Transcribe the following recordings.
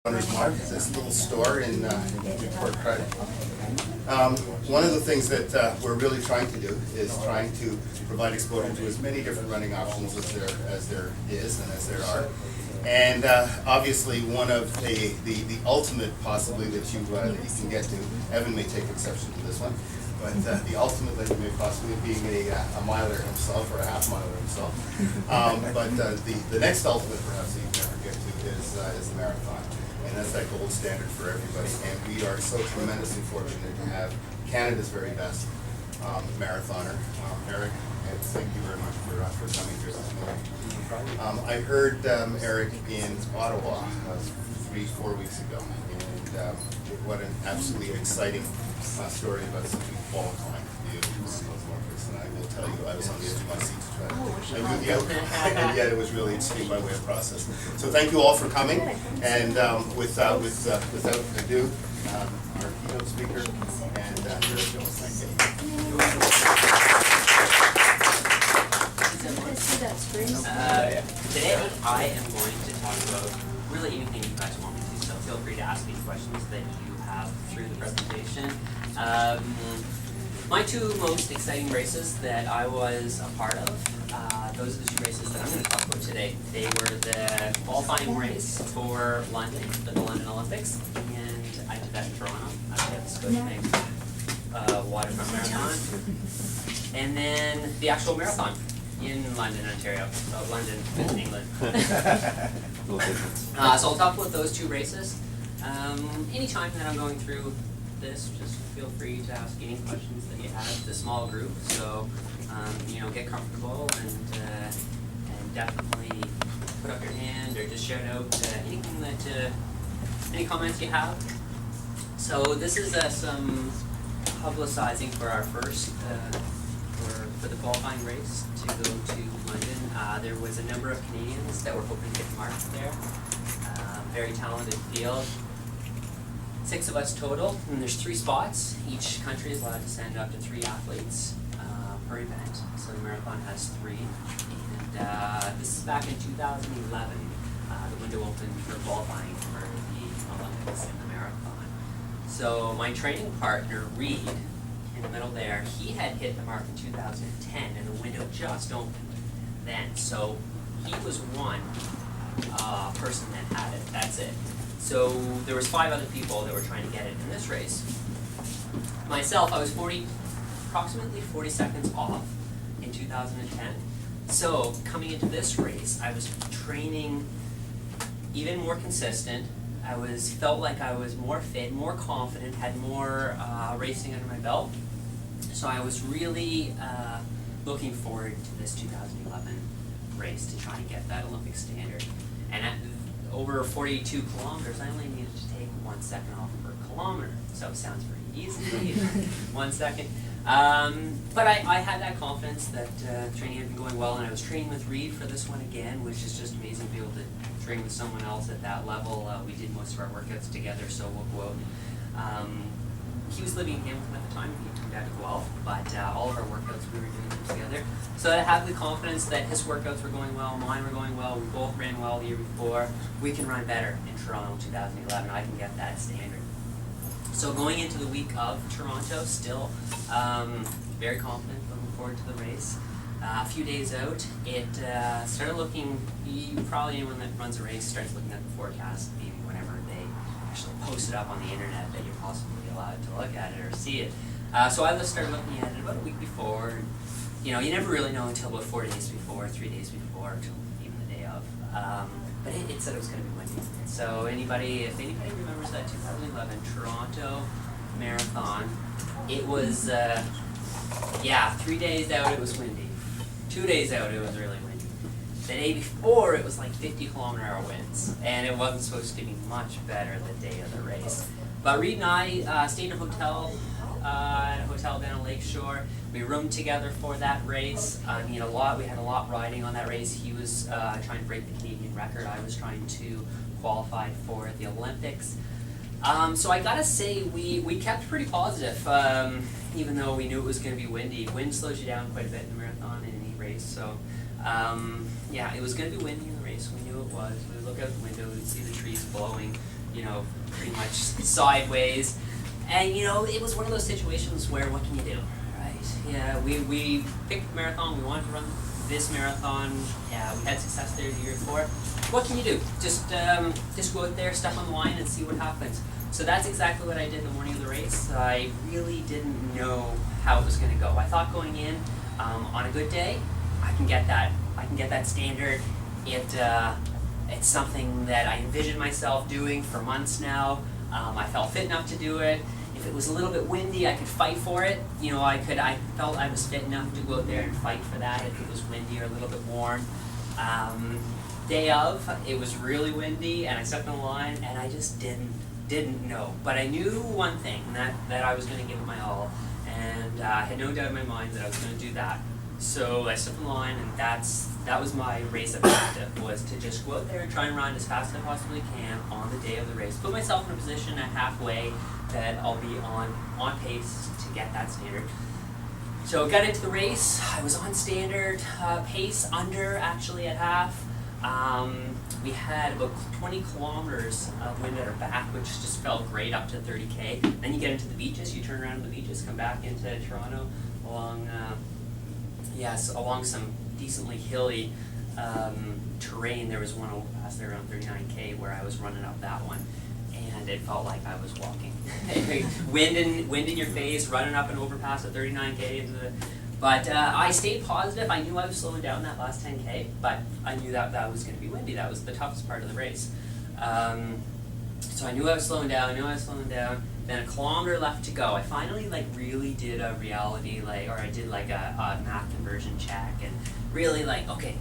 Owner's Mark, this little store in Newport Credit. One of the things that we're really trying to do is trying to provide exposure to as many different running options as there is and as there are. And obviously one of the ultimate possibly that you can get to, Evan may take exception to this one, but the ultimate that you may possibly being a miler himself or a half miler himself. But the next ultimate perhaps that you can never get to is the marathon. And that's that gold standard for everybody. And we are so tremendously fortunate to have Canada's very best marathoner, Eric. And thank you very much for coming here this morning. I heard Eric in Ottawa 3-4 weeks ago, and what an absolutely exciting story about something qualifying to do those Olympics. And I will tell you, I was on the edge of my seat to try to I knew the outcome, and yet it was really interesting by way of process. So thank you all for coming, and without ado, our keynote speaker, and Eric Gillis, thank you. Today I am going to talk about really anything you guys want me to, so feel free to ask me questions that you have through the presentation. My two most exciting races that I was a part of, those are the two races that I'm going to talk about today. They were the qualifying race for London, for the London Olympics, and I did that in Toronto. I did the Scotiabank Waterfront Marathon, and then the actual marathon in London, Ontario. So London, England. So I'll talk about those two races. Anytime that I'm going through this, just feel free to ask any questions that you have. It's a small group, so get comfortable and definitely put up your hand or just shout out anything that any comments you have. So this is some publicizing for our first for the qualifying race to go to London. There was a number of Canadians that were hoping to get marked there. Very talented field. 6 of us total, and there's 3 spots. Each country is allowed to send up to 3 athletes per event. So the marathon has 3. And this is back in 2011. The window opened for qualifying for the Olympics and the marathon. So my training partner, Reed, in the middle there, he had hit the mark in 2010, and the window just opened then. So he was one person that had it. That's it. So there was 5 other people that were trying to get it in this race. Myself, I was approximately 40 seconds off in 2010. So coming into this race, I was training even more consistent. Felt like I was more fit, more confident, had more racing under my belt. So I was really looking forward to this 2011 race to try and get that Olympic standard. And over 42 kilometers, I only needed to take 1 second off per kilometer. So it sounds very easy, 1 second. But I had that confidence that training had been going well, and I was training with Reed for this one again, which is just amazing to be able to train with someone else at that level. We did most of our workouts together, so we'll go out. He was living in Hamilton at the time, he turned out to go out, but all of our workouts we were doing them together. So I have the confidence that his workouts were going well, mine were going well, we both ran well the year before. We can run better in Toronto 2011, I can get that standard. So going into the week of Toronto, still very confident, looking forward to the race. A few days out, it started looking, probably anyone that runs a race starts looking at the forecast, maybe whenever they actually post it up on the internet that you're possibly allowed to look at it or see it. So I just started looking at it about a week before. You never really know until about 4 days before, 3 days before, until even the day of. But it said it was going to be windy. So if anybody remembers that 2011 Toronto Marathon, it was, 3 days out it was windy. 2 days out it was really windy. The day before it was like 50-kilometer-hour winds, and it wasn't supposed to be much better the day of the race. But Reed and I stayed in a hotel down in Lakeshore. We roomed together for that race. We had a lot riding on that race. He was trying to break the Canadian record. I was trying to qualify for the Olympics. So I gotta say, we kept pretty positive, even though we knew it was going to be windy. Wind slows you down quite a bit in a marathon and any race. So it was going to be windy in the race. We knew it was. We would look out the window, we'd see the trees blowing. you know, pretty much sideways. And, you know, it was one of those situations where what can you do, right? Yeah, we picked the marathon, we wanted to run this marathon, yeah, we had success there the year before. What can you do? Just go out there, step on the line and see what happens. So that's exactly what I did the morning of the race. I really didn't know how it was going to go. I thought going in, on a good day, I can get that standard. It's something that I envisioned myself doing for months now. I felt fit enough to do it. If it was a little bit windy, I could fight for it. You know, I felt I was fit enough to go out there and fight for that if it was windy or a little bit warm. Day of, it was really windy, and I stepped on the line, and I just didn't know. But I knew one thing, that I was going to give it my all, and I had no doubt in my mind that I was going to do that. So I stepped on the line, and that was my race objective, was to just go out there and try and run as fast as I possibly can on the day of the race. Put myself in a position at halfway that I'll be on pace to get that standard. So got into the race, I was on standard pace, under actually at half. We had about 20 kilometers of wind at our back, which just felt great up to 30K. Then you get into the beaches, you turn around to the beaches, come back into Toronto along along some decently hilly terrain. There was one overpass there around 39K where I was running up that one, and it felt like I was walking. wind in your face, running up an overpass at 39K. But I stayed positive. I knew I was slowing down that last 10K, but I knew that was going to be windy. That was the toughest part of the race. So I knew I was slowing down. Then a kilometer left to go. I finally really did a reality I did a math conversion check and really okay,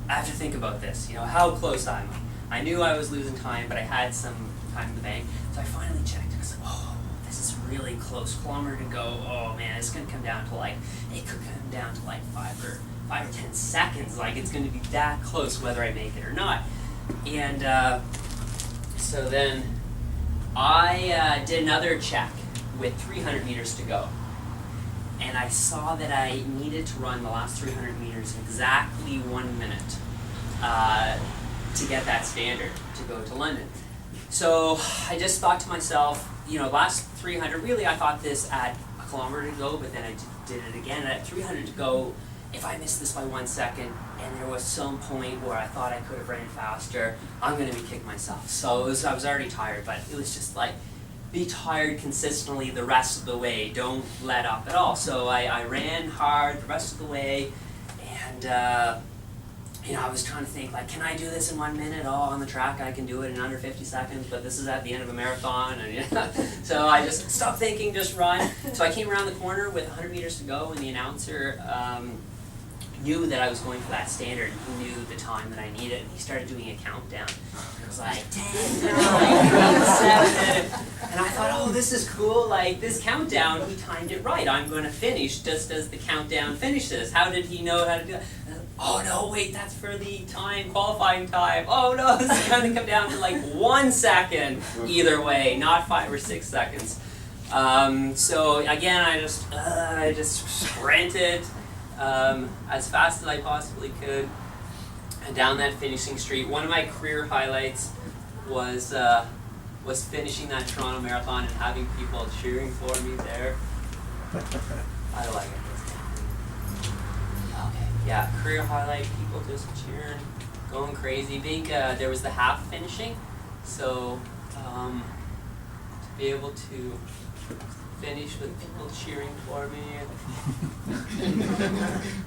I have to think about this. You know, how close am I? I knew I was losing time, but I had some time in the bank. So I finally checked and I was like, oh, this is really close. Kilometer to go. Oh man, it's gonna come down to it could come down to 5 or 10 seconds. It's gonna be that close whether I make it or not. And so then I did another check with 300 meters to go. And I saw that I needed to run the last 300 meters in exactly 1 minute to get that standard to go to London. So I just thought to myself, last 300, really I thought this at a kilometer to go, but then I did it again at 300 to go. If I missed this by 1 second, and there was some point where I thought I could have ran faster, I'm going to be kicking myself. So I was already tired, but it was just be tired consistently the rest of the way. Don't let up at all. So I ran hard the rest of the way, and I was trying to think, can I do this in 1 minute? Oh, on the track I can do it in under 50 seconds, but this is at the end of a marathon. And so I just stopped thinking, just run. So I came around the corner with 100 meters to go, and the announcer knew that I was going for that standard. He knew the time that I needed, and he started doing a countdown. It was 10, 9, 8, 7, and I thought, oh, this is cool. This countdown, he timed it right. I'm going to finish just as the countdown finishes. How did he know how to do that? Oh no, wait, that's for the qualifying time. Oh no, this is going to come down to 1 second either way, not 5 or 6 seconds. So again, I just sprinted as fast as I possibly could down that finishing street. One of my career highlights was finishing that Toronto Marathon and having people cheering for me there. I like it. Okay, yeah, career highlight, people just cheering, going crazy. There was the half finishing, so to be able to finish with people cheering for me.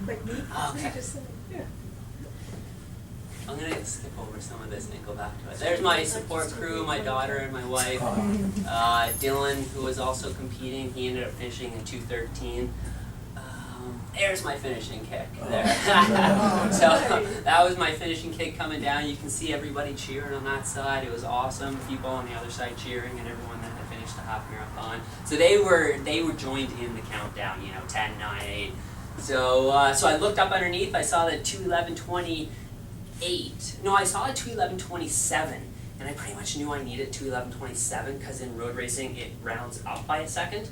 Like me? Okay. Yeah. I'm going to skip over some of this and go back to it. There's my support crew, my daughter and my wife. Dylan, who was also competing, he ended up finishing in 2:13. There's my finishing kick there. So that was my finishing kick coming down. You can see everybody cheering on that side. It was awesome. People on the other side cheering, and everyone that had finished the half marathon. So they were joined in the countdown. 10, 9, 8. So I looked up underneath. I saw that 2:11:28. No, I saw a 2:11:27, and I pretty much knew I needed 2:11:27 because in road racing it rounds up by a second.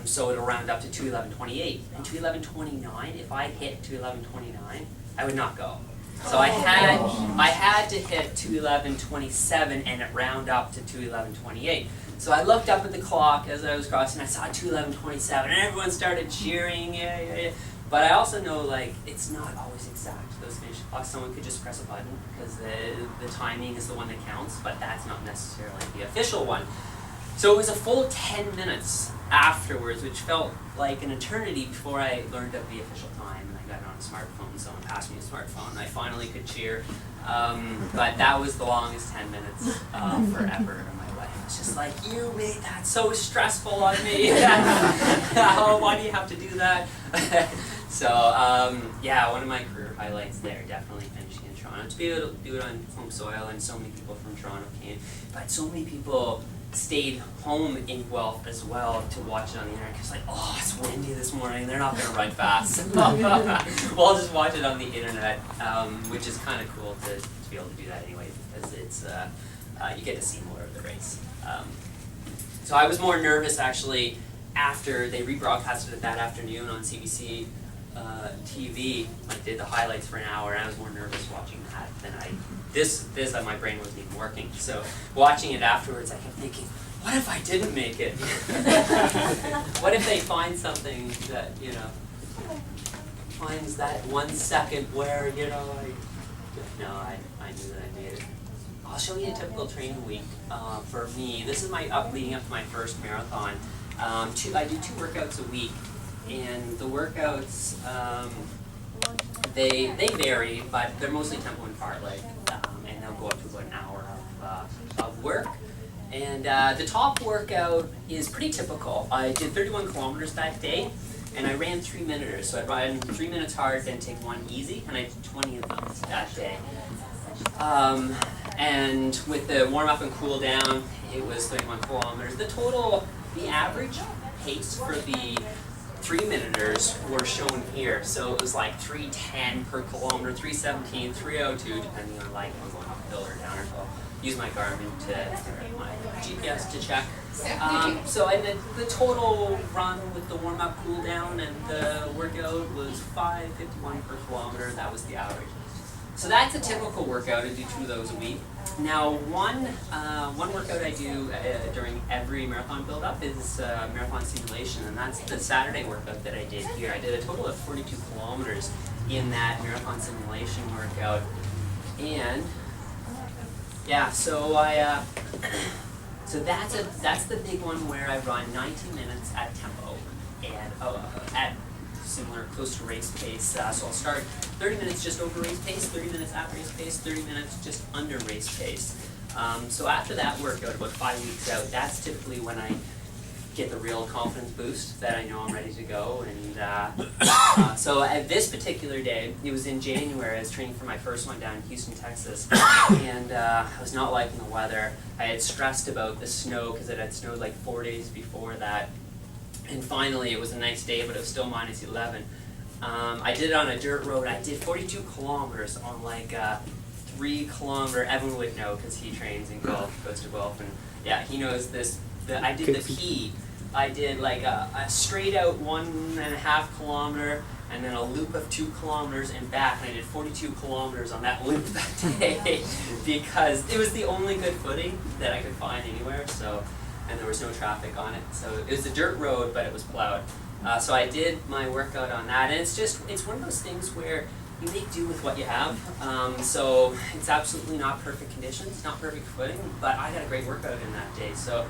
So it'll round up to 2:11:28. And 2:11:29, if I hit 2:11:29, I would not go. So I had to hit 2:11:27 and it round up to 2:11:28. So I looked up at the clock as I was crossing, I saw 2:11:27 and everyone started cheering, yeah. But I also know, like, it's not always exact, those finish clocks. Someone could just press a button because the timing is the one that counts, but that's not necessarily the official one. So it was a full 10 minutes afterwards, which felt like an eternity before I learned of the official time. And I got it on a smartphone, someone passed me a smartphone, and I finally could cheer. But that was the longest 10 minutes forever in my life. It's just like, you made that so stressful on me. Oh, why do you have to do that? So, yeah, one of my career highlights there, definitely finishing in Toronto. To be able to do it on home soil, and so many people from Toronto came, but so many people stayed home in Guelph as well to watch it on the internet, because like, oh, it's windy this morning, they're not going to run fast. Well, I'll just watch it on the internet, which is kind of cool to be able to do that anyway, because it's, you get to see more of the race. So I was more nervous actually after they rebroadcasted it that afternoon on CBC TV. I did the highlights for an hour, and I was more nervous watching that than my brain wasn't even working. So watching it afterwards, I kept thinking, what if I didn't make it? What if they find something that, you know, finds that 1 second where, you know, I knew that I made it. I'll show you a typical training week for me. This is my leading up to my first marathon. I do 2 workouts a week, and the workouts, they vary, but they're mostly tempo and fartlek, and they'll go up to about an hour of work. And the top workout is pretty typical. I did 31 kilometers that day, and I ran 3 minuters. So I ran 3 minutes hard, then take 1 easy, and I did 20 of them that day. And with the warm up and cool down, it was 31 kilometers. The average pace for the 3 minuters were shown here. So it was like 3:10 per kilometer, 3:17, 3:02, depending on like I'm going up a hill or down or so. Use my Garmin my GPS to check. So and the total run with the warm up, cool down, and the workout was 5:51 per kilometer. That was the average. So that's a typical workout. I do 2 of those a week. Now, one workout I do during every marathon build-up is marathon simulation, and that's the Saturday workout that I did here. I did a total of 42 kilometers in that marathon simulation workout, and yeah, so so that's the big one where I run 90 minutes at tempo and at similar, close to race pace. So I'll start 30 minutes just over race pace, 30 minutes at race pace, 30 minutes just under race pace. So after that workout, about 5 weeks out, that's typically when I get the real confidence boost that I know I'm ready to go. And so at this particular day, it was in January, I was training for my first one down in Houston, Texas, and I was not liking the weather. I had stressed about the snow because it had snowed like 4 days before that. And finally, it was a nice day, but it was still minus 11. I did it on a dirt road. I did 42 kilometers on like a 3 kilometer. Evan would know because he trains in Guelph, goes to Guelph, and yeah, he knows this. I did the P. I did like a straight out 1.5 kilometer and then a loop of 2 kilometers and back. And I did 42 kilometers on that loop that day because it was the only good footing that I could find anywhere. So. And there was no traffic on it. So it was a dirt road, but it was plowed. So I did my workout on that, and it's one of those things where you make do with what you have. So it's absolutely not perfect conditions, not perfect footing, but I got a great workout in that day. So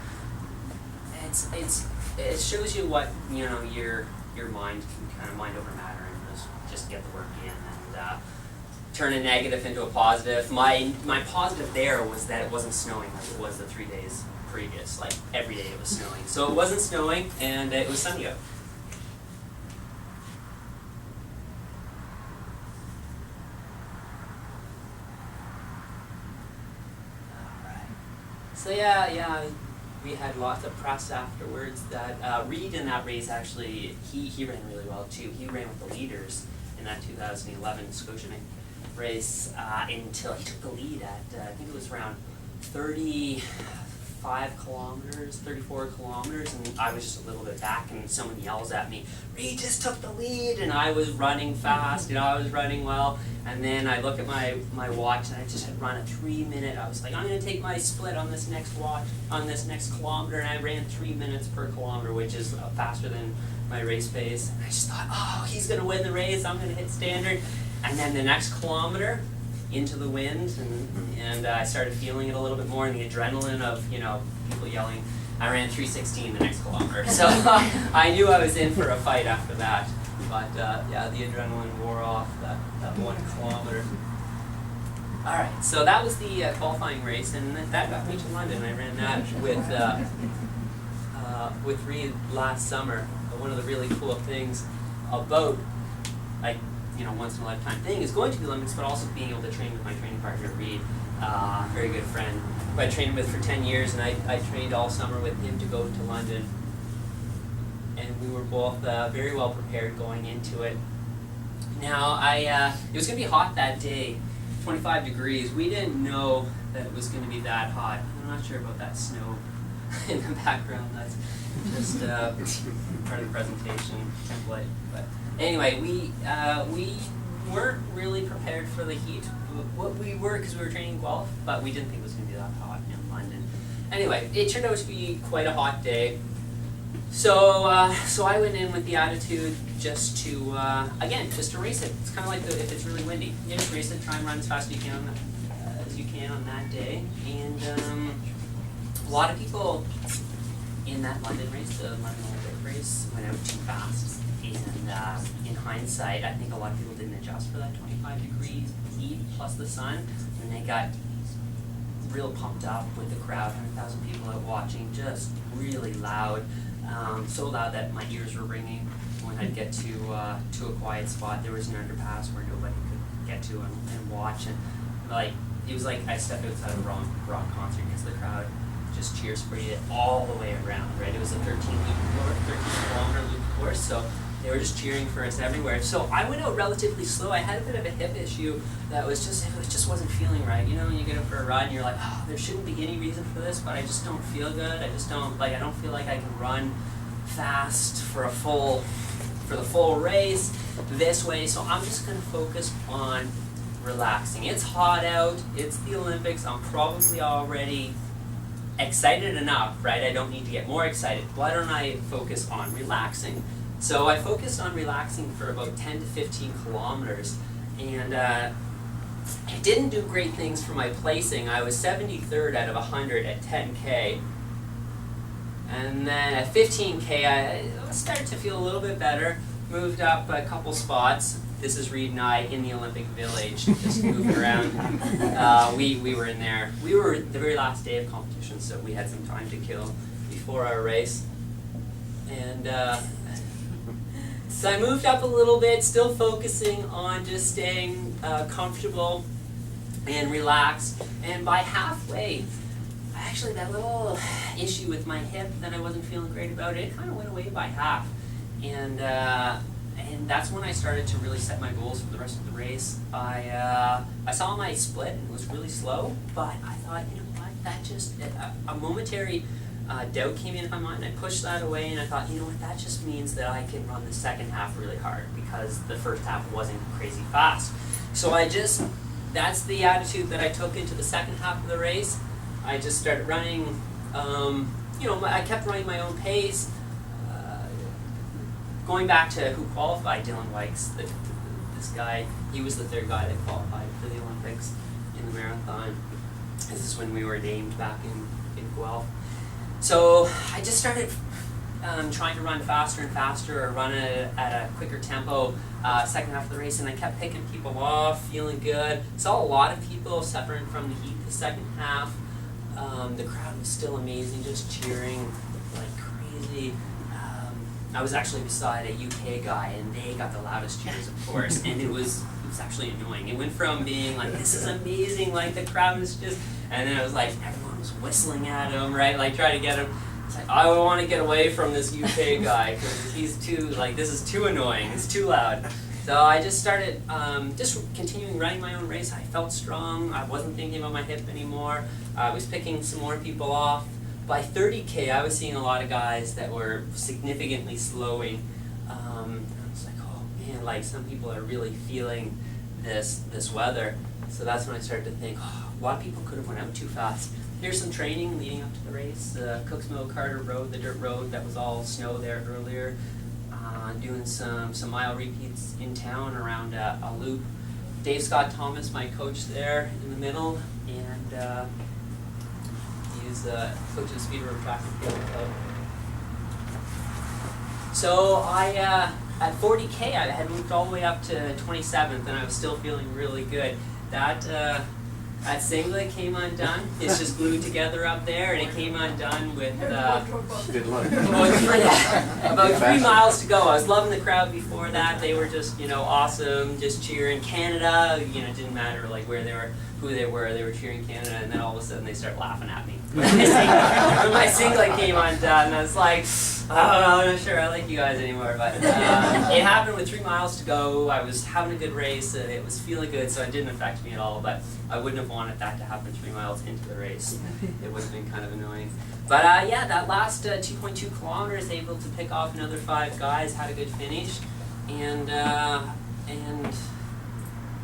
it shows you what, you know, your mind can kind of mind over matter and just get the work in and turn a negative into a positive. My positive there was that it wasn't snowing like it was the 3 days previous. Like every day it was snowing. So it wasn't snowing and it was sunny out. Alright. So yeah, we had lots of press afterwards. That Reed in that race actually, he ran really well too. He ran with the leaders in that 2011 Scotiabank race until he took the lead at, I think it was around 35 35 kilometers, 34 kilometers, and I was just a little bit back, and someone yells at me, "Reed just took the lead," and I was running fast, I was running well, and then I look at my watch, and I just had run a 3-minute, I was like, I'm going to take my split on this next kilometer, and I ran 3 minutes per kilometer, which is faster than my race pace, and I just thought, oh, he's going to win the race, I'm going to hit standard, and then the next kilometer, into the wind, and I started feeling it a little bit more, and the adrenaline of people yelling. I ran 3:16 the next kilometer, so I knew I was in for a fight after that. But yeah, the adrenaline wore off that 1 kilometer. All right, so that was the qualifying race, and that got me to London. I ran that with Reed last summer. But one of the really cool things about once in a lifetime thing is going to the Olympics, but also being able to train with my training partner Reed, very good friend who I trained with for 10 years, and I trained all summer with him to go to London, and we were both very well prepared going into it. Now it was going to be hot that day, 25 degrees. We didn't know that it was going to be that hot. I'm not sure about that snow in the background. That's just part of the presentation template, but. Anyway, we weren't really prepared for the heat. What we were, because we were training Guelph, but we didn't think it was going to be that hot in London. Anyway, it turned out to be quite a hot day. So I went in with the attitude just to, just to race it. It's kind of like if it's really windy. You just race it, try and run as fast as you can on that day. And a lot of people in that London race, the London Olympic race, went out too fast. And in hindsight, I think a lot of people didn't adjust for that 25 degrees heat plus the sun, and they got real pumped up with the crowd, 100,000 people out watching, just really loud, so loud that my ears were ringing. When I'd get to a quiet spot, there was an underpass where nobody could get to and watch, and it was like I stepped outside of a rock concert because the crowd just cheers for you all the way around, right? It was a 13-kilometer loop course, so they were just cheering for us everywhere. So I went out relatively slow. I had a bit of a hip issue that it just wasn't feeling right. When you get up for a run, you're like, oh, there shouldn't be any reason for this, but I just don't feel good. I don't feel like I can run fast for the full race this way. So I'm just gonna focus on relaxing. It's hot out. It's the Olympics. I'm probably already excited enough, right? I don't need to get more excited. Why don't I focus on relaxing? So I focused on relaxing for about 10 to 15 kilometers, and it didn't do great things for my placing. I was 73rd out of 100 at 10K, and then at 15K I started to feel a little bit better, moved up a couple spots. This is Reed and I in the Olympic Village, just moving around. We were in there. We were the very last day of competition, so we had some time to kill before our race. And so I moved up a little bit, still focusing on just staying comfortable and relaxed. And by halfway, actually that little issue with my hip that I wasn't feeling great about, it kind of went away by half. And that's when I started to really set my goals for the rest of the race. I saw my split, and it was really slow, but I thought, you know what, that just, a momentary doubt came into my mind. I pushed that away, and I thought, you know what, that just means that I can run the second half really hard, because the first half wasn't crazy fast. So that's the attitude that I took into the second half of the race. I just started running, I kept running my own pace. Going back to who qualified, Dylan Wykes, this guy, he was the third guy that qualified for the Olympics in the marathon. This is when we were named back in Guelph. So I just started trying to run faster and faster, or run at a quicker tempo second half of the race, and I kept picking people off, feeling good. Saw a lot of people suffering from the heat the second half. The crowd was still amazing, just cheering like crazy. I was actually beside a UK guy, and they got the loudest cheers, of course, and it was actually annoying. It went from being like, this is amazing, like the crowd was just, and then it was like, everyone was whistling at him, right, like trying to get him. It's like, I want to get away from this UK guy, because he's too, like, this is too annoying, it's too loud. So I just started just continuing running my own race. I felt strong, I wasn't thinking about my hip anymore. I was picking some more people off. by 30K, I was seeing a lot of guys that were significantly slowing. I was like, oh man, like some people are really feeling this weather. So that's when I started to think, oh, a lot of people could have went out too fast. Here's some training leading up to the race. Cooks Mill Carter Road, the dirt road that was all snow there earlier. Doing some mile repeats in town around a loop. Dave Scott Thomas, my coach there in the middle, and he's coach of the Speed Road Track and Field Club. So I, at 40K, I had moved all the way up to 27th, and I was still feeling really good. That singlet came undone. It's just glued together up there, and it came undone with Good luck. about 3 miles to go. I was loving the crowd before that. They were just, awesome, just cheering Canada. It didn't matter like where they were, who they were cheering Canada, and then all of a sudden they start laughing at me. When my singlet came undone, I was like, oh, I'm not sure I like you guys anymore. But it happened with 3 miles to go. I was having a good race. It was feeling good, so it didn't affect me at all. But I wouldn't have wanted that to happen 3 miles into the race. It would have been kind of annoying. But yeah, that last 2.2 kilometers, able to pick off another 5 guys, had a good finish, and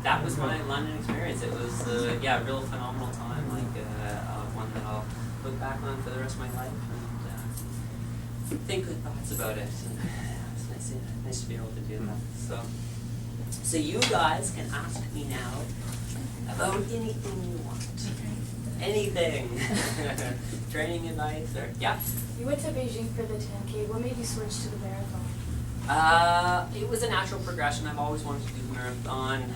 that was my London experience. It was a real phenomenal time, like one that I'll look back on for the rest of my life and think good thoughts about it. And it's nice to be able to do that. So you guys can ask me now about anything you want. Anything. Training advice or You went to Beijing for the 10K. What made you switch to the marathon? It was a natural progression. I've always wanted to do the marathon.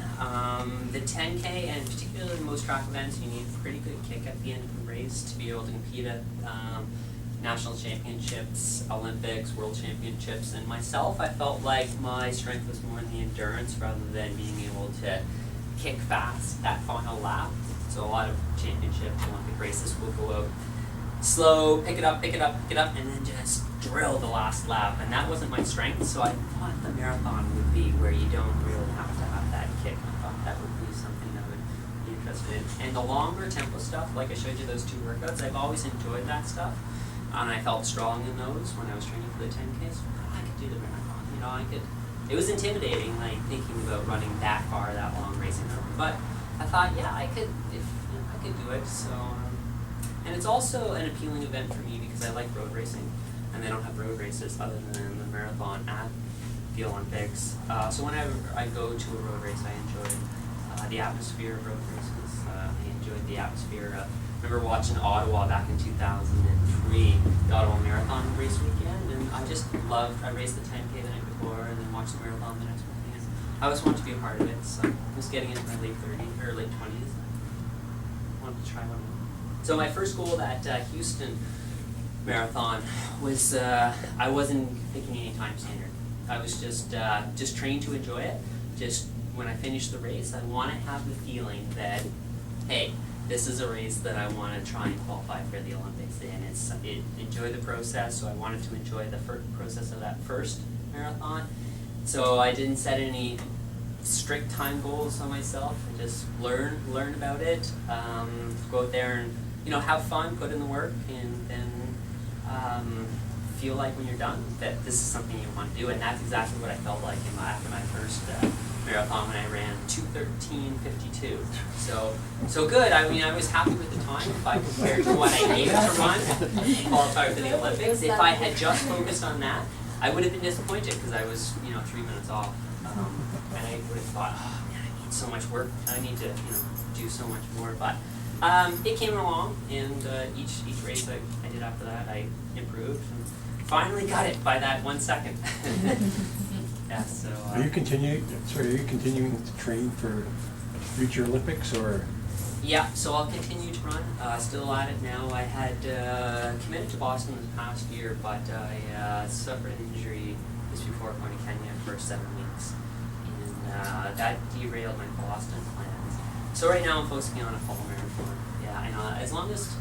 The 10K, and particularly most track events, you need a pretty good kick at the end of the race to be able to compete at national championships, Olympics, world championships. And myself, I felt like my strength was more in the endurance rather than being able to kick fast that final lap. So a lot of championships, Olympic races will go out slow, pick it up, and then just drill the last lap. And that wasn't my strength, so I thought the marathon would be where you don't really have to have that kick. I thought that would be something I would be interested in. And the longer tempo stuff, like I showed you those 2 workouts, I've always enjoyed that stuff. And I felt strong in those when I was training for the 10Ks. I could do the marathon, It was intimidating, like thinking about running that far, that long, racing over. But I thought, I could do it. So, and it's also an appealing event for me because I like road racing, and they don't have road races other than the marathon at the Olympics. So whenever I go to a road race, I enjoy the atmosphere of road races. I enjoyed the atmosphere of. I remember watching Ottawa back in 2003, the Ottawa Marathon race weekend, and I raced the 10K the night before, and then watched the marathon the next weekend. I always wanted to be a part of it, so I was getting into my late 30s or late 20s. I wanted to try one. So my first goal at Houston Marathon was I wasn't thinking any time standard. I was just trained to enjoy it. Just when I finished the race, I want to have the feeling that, hey, this is a race that I want to try and qualify for the Olympics in. Enjoy the process, so I wanted to enjoy the process of that first marathon. So I didn't set any strict time goals on myself. I just learn about it, go out there and have fun, put in the work, and then feel like when you're done that this is something you want to do. And that's exactly what I felt like after my first marathon when I ran 2:13:52. So good. I mean, I was happy with the time if I compared to what I needed to run to qualify for the Olympics. If I had just focused on that, I would have been disappointed because I was 3 minutes off, and I would have thought, oh man, I need so much work. I need to do so much more. But it came along, and each race I did after that, I improved and finally got it by that 1 second. Yeah, so. Are you continuing to train for future Olympics, or? Yeah, so I'll continue to run. Still at it now. I had committed to Boston this past year, but I suffered an injury just before going to Kenya for 7 weeks, and that derailed my Boston plans. So right now I'm focusing on a fall marathon. Yeah, and as long as